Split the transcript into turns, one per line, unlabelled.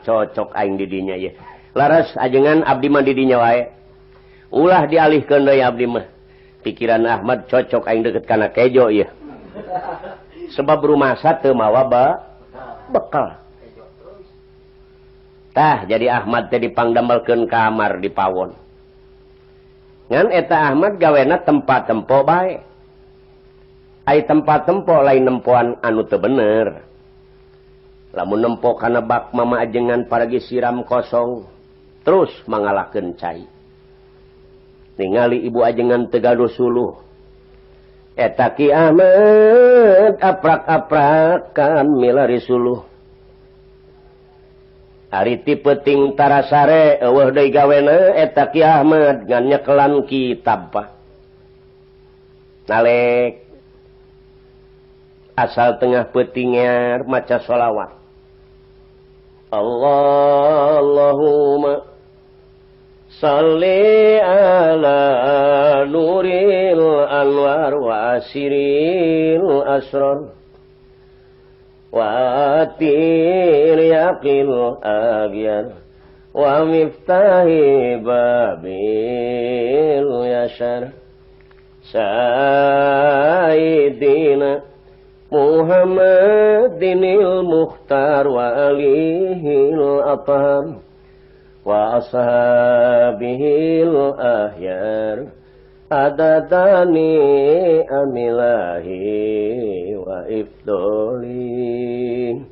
cocok aing didinya ya. Laras ajengan abdi mah didinya wae. Ulah dialihkeun deui abdi mah. Pikiran Ahmad cocok aing deket kana kejo ya. Sebab rumah teu mawa bekal. Tah jadi Ahmad teh dipangdamelkeun kamar di pawon. Ngan eta Ahmad gawena tempat tempo bae. Ai tempat tempo lain nempoan anu teu bener. Lamun nempo kana bak mama ajengan paragi siram kosong terus mangalahkeun cai. Ningali ibu ajengan teu gaduh suluh. Eta Ki Ahmad aprak-aprakan milari suluh. Ari ti peuting tarasare eueuh deui gawena eta Ki Ahmad ngan nyekelan kitab pa. Nalek asal tengah peutingnya maca sholawat. Allahumma salli ala nuril anwar wa asiril asrar wa atir yaqil aghyar wa miftahi babil yashar sayyidina Muhammadinil mukhtar wa alihil athhar wa ashabihil ahyar adadani amilahi wa ifdoli.